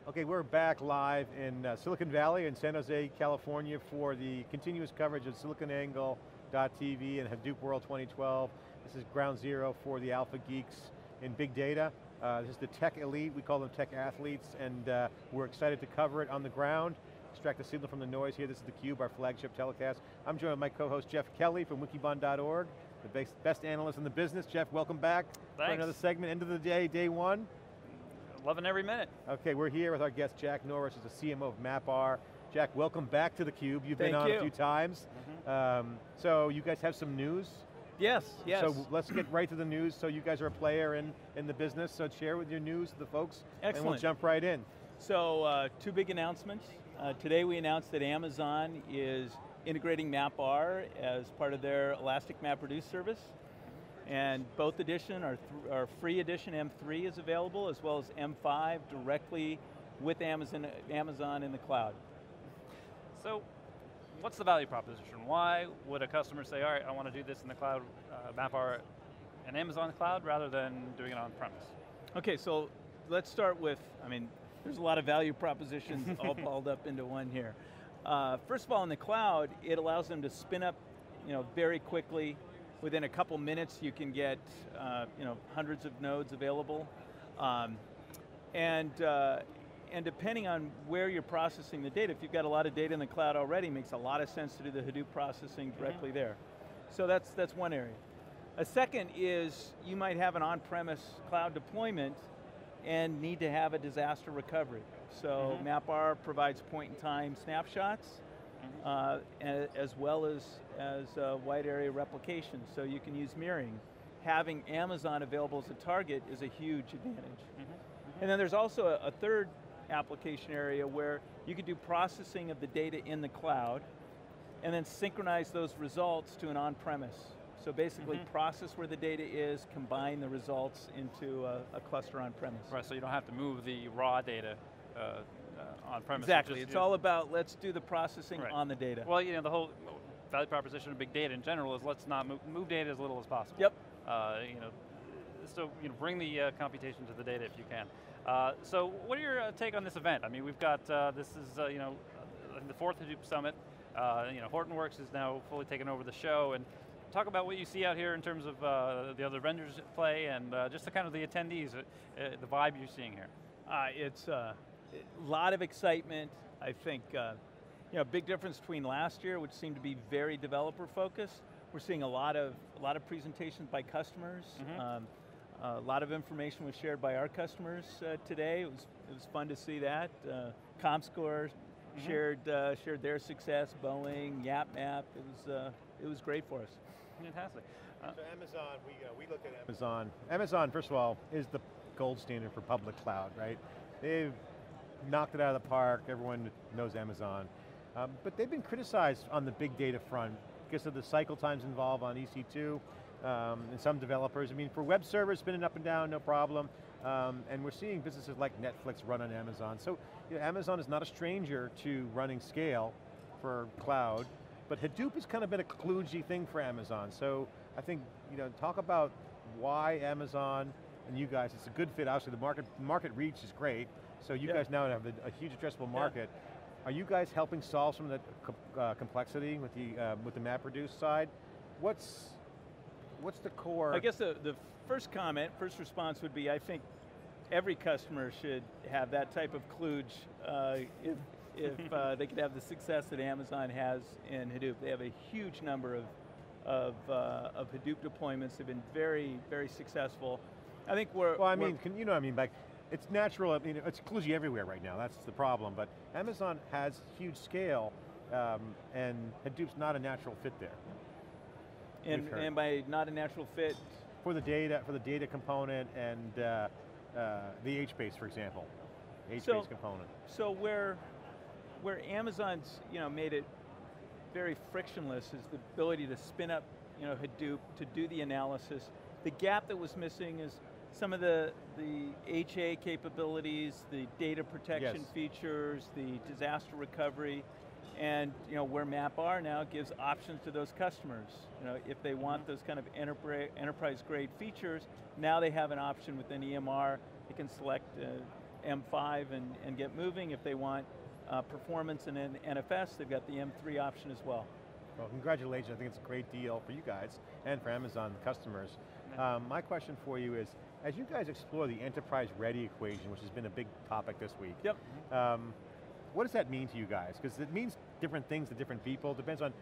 Okay, we're back live in Silicon Valley in San Jose, California for the continuous coverage of SiliconANGLE.tv and Hadoop World 2012. This is ground zero for the alpha geeks in big data. This is the tech elite, we call them tech athletes, and we're excited to cover it on the ground, extract the signal from the noise here. This is theCUBE, our flagship telecast. I'm joined by my co-host Jeff Kelly from wikibon.org, the best analyst in the business. Jeff, welcome back. Thanks. For another segment, end of the day, day one. Loving every minute. Okay, we're here with our guest Jack Norris, who's the CMO of MapR. Jack, welcome back to theCUBE. You've been on a few times. So you guys have some news? Yes, yes. So let's get right to the news. So you guys are a player in the business, so share with your news to the folks. Excellent. And we'll jump right in. So two big announcements. Today we announced that Amazon is integrating MapR as part of their Elastic MapReduce service. And both edition, our free edition M3 is available, as well as M5 directly with Amazon in the cloud. So, what's the value proposition? Why would a customer say, all right, I want to do this in the cloud, MapR in Amazon cloud, rather than doing it on premise? Okay, so let's start with, there's a lot of value propositions all balled up into one here. First of all, in the cloud, it allows them to spin up very quickly. Within a couple minutes, you can get hundreds of nodes available. And depending on where you're processing the data, if you've got a lot of data in the cloud already, it makes a lot of sense to do the Hadoop processing directly there. So that's one area. A second is you might have an on-premise cloud deployment and need to have a disaster recovery. So MapR provides point-in-time snapshots, as well as wide area replication, so you can use mirroring. Having Amazon available as a target is a huge advantage. And then there's also a third application area where you could do processing of the data in the cloud and then synchronize those results to an on-premise. So basically process where the data is, combine the results into a cluster on-premise. Right, so you don't have to move the raw data on-premise. Exactly, it's all about let's do the processing on the data. Well, the whole value proposition of big data in general is let's not move data as little as possible. Yep. So bring the computation to the data if you can. So what are your take on this event? I mean, we've got, this is the fourth Hadoop Summit. Hortonworks is now fully taken over the show, and talk about what you see out here in terms of the other vendors at play and just the kind of the attendees, the vibe you're seeing here. It's a lot of excitement. I think big difference between last year, which seemed to be very developer focused. We're seeing a lot of presentations by customers. A lot of information was shared by our customers today. It was fun to see that. ComScore shared their success. Boeing, YapMap. It was great for us. Fantastic. So Amazon, we look at Amazon. Amazon, first of all, is the gold standard for public cloud, right? They've knocked it out of the park. Everyone knows Amazon. But they've been criticized on the big data front because of the cycle times involved on EC2 and some developers. I mean, for web servers, spinning up and down, no problem. And we're seeing businesses like Netflix run on Amazon. So Amazon is not a stranger to running scale for cloud, but Hadoop has kind of been a kludgy thing for Amazon. So I think, talk about why Amazon and you guys, it's a good fit. Obviously the market reach is great. So you guys now have a huge addressable market. Are you guys helping solve some of that complexity with the MapReduce side? What's the core? I guess the first response would be, I think every customer should have that type of kludge if they could have the success that Amazon has in Hadoop. They have a huge number of Hadoop deployments. They've been very, very successful. I think it's natural, it's kludgy everywhere right now, that's the problem, but Amazon has huge scale, and Hadoop's not a natural fit there. And by not a natural fit? For the data component and the HBase, for example, HBase component. So where Amazon's made it very frictionless is the ability to spin up Hadoop to do the analysis. The gap that was missing is some of the HA capabilities, the data protection features, the disaster recovery, and where MapR now gives options to those customers. If they want those kind of enterprise grade features, now they have an option within EMR. They can select M5 and get moving. If they want performance in an NFS, they've got the M3 option as well. Well, congratulations. I think it's a great deal for you guys and for Amazon customers. My question for you is, as you guys explore the enterprise-ready equation, which has been a big topic this week, yep. What does that mean to you guys? Because it means different things to different people. It depends on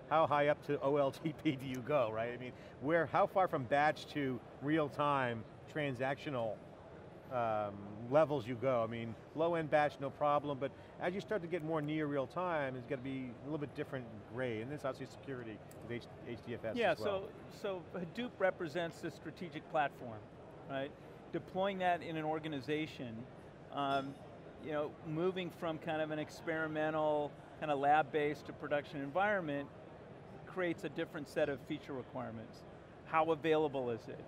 how high up to OLTP do you go, right? I mean, how far from batch to real-time transactional levels you go. I mean, low-end batch, no problem, but as you start to get more near real-time, it's got to be a little bit different grade, and there's obviously security with HDFS as well. So Hadoop represents the strategic platform, right? Deploying that in an organization, moving from kind of an experimental, kind of lab-based to production environment creates a different set of feature requirements. How available is it?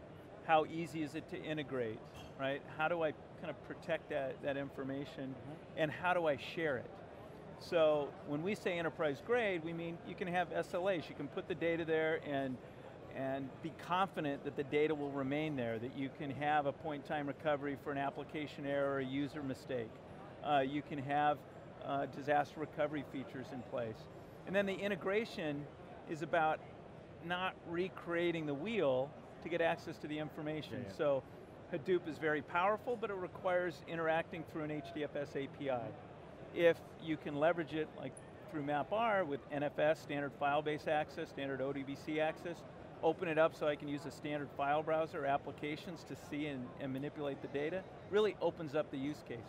How easy is it to integrate, right? How do I kind of protect that information, and how do I share it? So when we say enterprise grade, we mean you can have SLAs, you can put the data there and be confident that the data will remain there, that you can have a point-in-time recovery for an application error or a user mistake. You can have disaster recovery features in place. And then the integration is about not recreating the wheel to get access to the information. Yeah. So Hadoop is very powerful, but it requires interacting through an HDFS API. If you can leverage it like through MapR with NFS, standard file-based access, standard ODBC access, open it up so I can use a standard file browser, applications to see and manipulate the data, really opens up the use cases.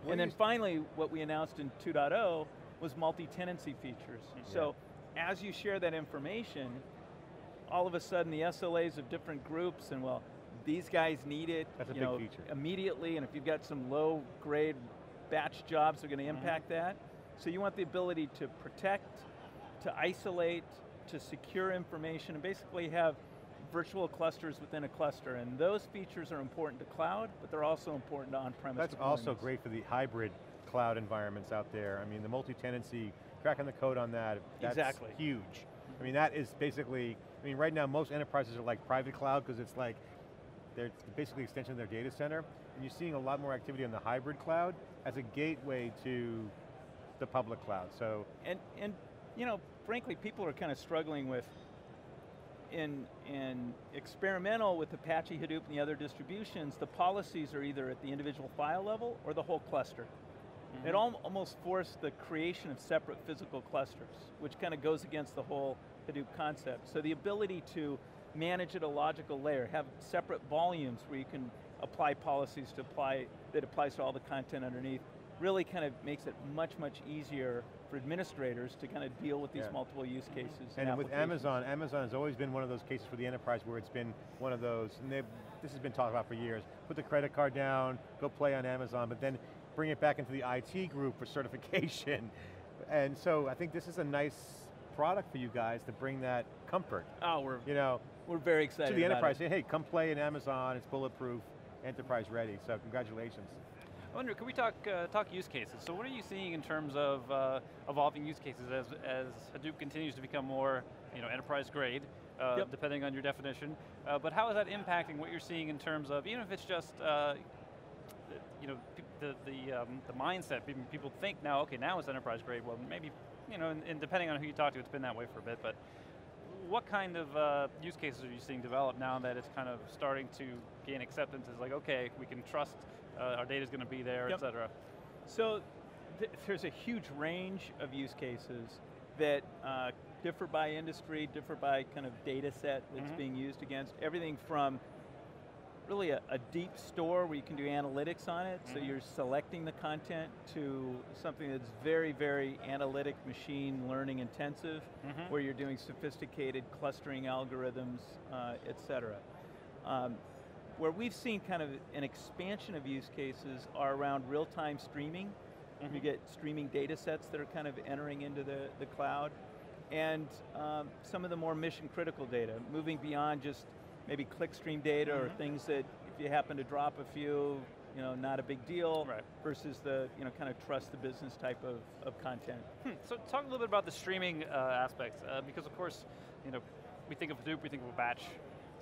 And then finally, what we announced in 2.0 was multi-tenancy features. Yeah. So as you share that information, all of a sudden the SLAs of different groups, and well, these guys need it immediately, and if you've got some low grade batch jobs, they're going to impact that. So you want the ability to protect, to isolate, to secure information, and basically have virtual clusters within a cluster, and those features are important to cloud, but they're also important to on-premise That's deployments. Also great for the hybrid cloud environments out there. I mean, the multi-tenancy, cracking the code on that, that's huge. I mean, that is basically, right now most enterprises are like private cloud because it's like, they're basically extension of their data center, and you're seeing a lot more activity on the hybrid cloud as a gateway to the public cloud, so. And frankly, people are kind of struggling with, in experimental with Apache Hadoop and the other distributions, the policies are either at the individual file level or the whole cluster. It almost forced the creation of separate physical clusters, which kind of goes against the whole Hadoop concept. So the ability to manage at a logical layer, have separate volumes where you can apply policies that applies to all the content underneath, really kind of makes it much, much easier for administrators to kind of deal with these multiple use cases. And with Amazon has always been one of those cases for the enterprise where it's been one of those, and this has been talked about for years, put the credit card down, go play on Amazon, but then bring it back into the IT group for certification. And so I think this is a nice product for you guys to bring that comfort. Oh, we're very excited to the enterprise, about it. Say, hey, come play in Amazon, it's bulletproof, enterprise ready, so congratulations. I wonder, can we talk use cases? So what are you seeing in terms of evolving use cases as Hadoop continues to become more enterprise grade, depending on your definition, but how is that impacting what you're seeing in terms of, even if it's just the mindset, people think now, okay, now it's enterprise grade, well maybe, and depending on who you talk to, it's been that way for a bit, but what kind of use cases are you seeing develop now that it's kind of starting to gain acceptance as like, okay, we can trust our data's going to be there, et cetera? So there's a huge range of use cases that differ by industry, differ by kind of data set that's being used against. Everything from really a deep store where you can do analytics on it, so you're selecting the content, to something that's very, very analytic, machine learning intensive, where you're doing sophisticated clustering algorithms, et cetera. Where we've seen kind of an expansion of use cases are around real-time streaming. You get streaming data sets that are kind of entering into the cloud, and some of the more mission-critical data, moving beyond just maybe clickstream data or things that if you happen to drop a few, not a big deal, versus the kind of trust the business type of content. So talk a little bit about the streaming aspects, because of course, we think of Hadoop, we think of a batch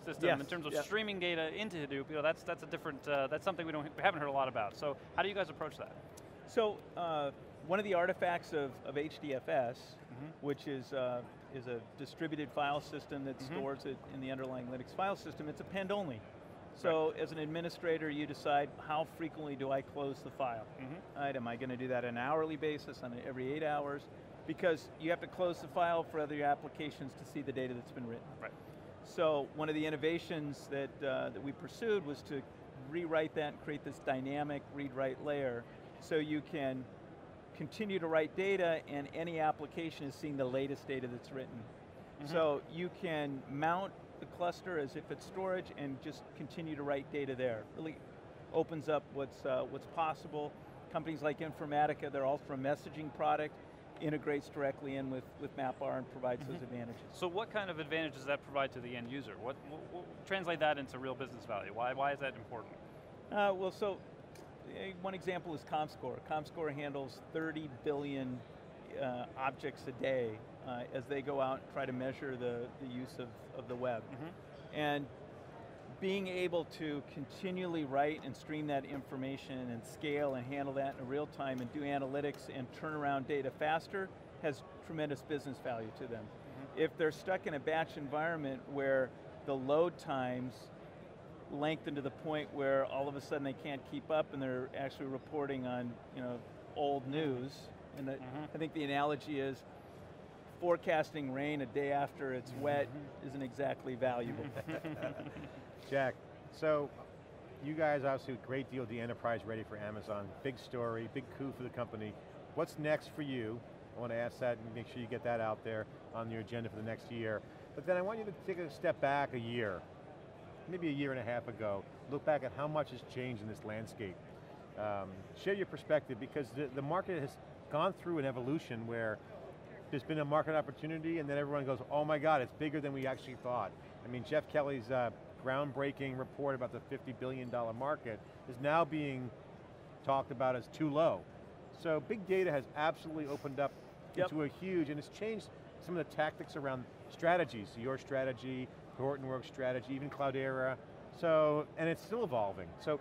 system in terms of streaming data into Hadoop. That's a different. That's something we haven't heard a lot about. So how do you guys approach that? So one of the artifacts of HDFS, which is a distributed file system that stores it in the underlying Linux file system, it's append only. So as an administrator, you decide how frequently do I close the file. Right, am I going to do that on an hourly basis, on every 8 hours? Because you have to close the file for other applications to see the data that's been written. Right. So one of the innovations that we pursued was to rewrite that and create this dynamic read-write layer so you can continue to write data and any application is seeing the latest data that's written. So you can mount the cluster as if it's storage and just continue to write data there. Really opens up what's possible. Companies like Informatica, they're all from a messaging product, integrates directly in with MapR and provides those advantages. So what kind of advantage does that provide to the end user? What translate that into real business value? Why is that important? Well, so one example is ComScore. ComScore handles 30 billion objects a day as they go out and try to measure the use of the web. And being able to continually write and stream that information and scale and handle that in real time and do analytics and turn around data faster has tremendous business value to them. If they're stuck in a batch environment where the load times lengthen to the point where all of a sudden they can't keep up and they're actually reporting on old news, and I think the analogy is forecasting rain a day after it's wet isn't exactly valuable. Jack, so you guys obviously a great deal of the enterprise ready for Amazon. Big story, big coup for the company. What's next for you? I want to ask that and make sure you get that out there on your agenda for the next year. But then I want you to take a step back a year, maybe a year and a half ago, look back at how much has changed in this landscape. Share your perspective, because the market has gone through an evolution where there's been a market opportunity and then everyone goes, oh my God, it's bigger than we actually thought. I mean, Jeff Kelly's groundbreaking report about the $50 billion market is now being talked about as too low. So big data has absolutely opened up into a huge, and it's changed some of the tactics around strategies, your strategy, Hortonworks strategy, even Cloudera. So, and it's still evolving. So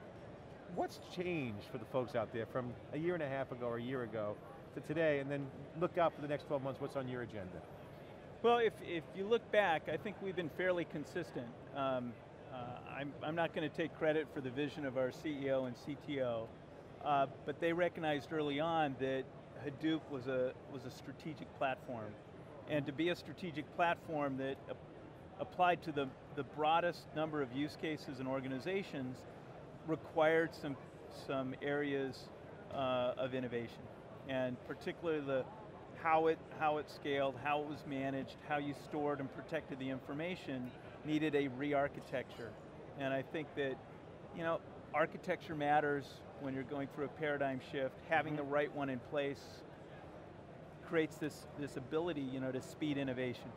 what's changed for the folks out there from a year and a half ago or a year ago to today, and then look out for the next 12 months, what's on your agenda? Well, if you look back, I think we've been fairly consistent. I'm not going to take credit for the vision of our CEO and CTO, but they recognized early on that Hadoop was a strategic platform. And to be a strategic platform that applied to the broadest number of use cases and organizations required some areas of innovation. And particularly how it scaled, how it was managed, how you stored and protected the information needed a re-architecture. And I think that, architecture matters when you're going through a paradigm shift. Having the right one in place creates this ability, to speed innovation.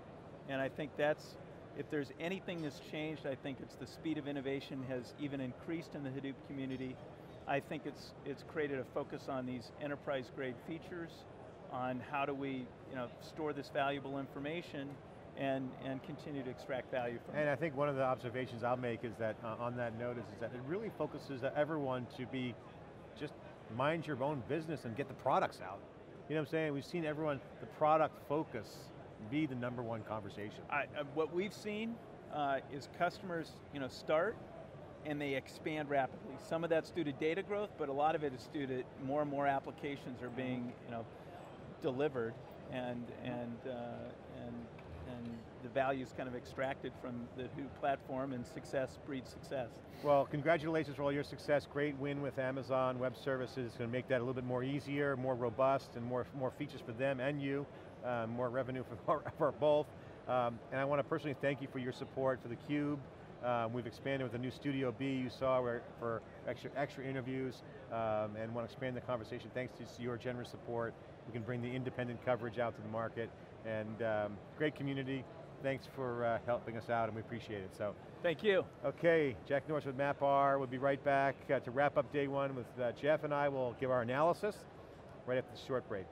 And I think if there's anything that's changed, I think it's the speed of innovation has even increased in the Hadoop community. I think it's created a focus on these enterprise-grade features, on how do we store this valuable information and continue to extract value from it. And I think one of the observations I'll make is that, on that note, is that it really focuses everyone to be, just mind your own business and get the products out. You know what I'm saying? We've seen everyone, the product focus, be the #1 conversation. What we've seen is customers start and they expand rapidly. Some of that's due to data growth, but a lot of it is due to more and more applications are being delivered, and the value's kind of extracted from the Hadoop platform, and success breeds success. Well, congratulations for all your success. Great win with Amazon Web Services. It's going to make that a little bit more easier, more robust, and more features for them and you. More revenue for both. And I want to personally thank you for your support for theCUBE. We've expanded with the new Studio B you saw for extra interviews, and want to expand the conversation. Thanks to your generous support, we can bring the independent coverage out to the market, and great community. Thanks for helping us out, and we appreciate it. So, thank you. Okay, Jack Norris with MapR. We'll be right back to wrap up day one with Jeff, and I will give our analysis right after the short break.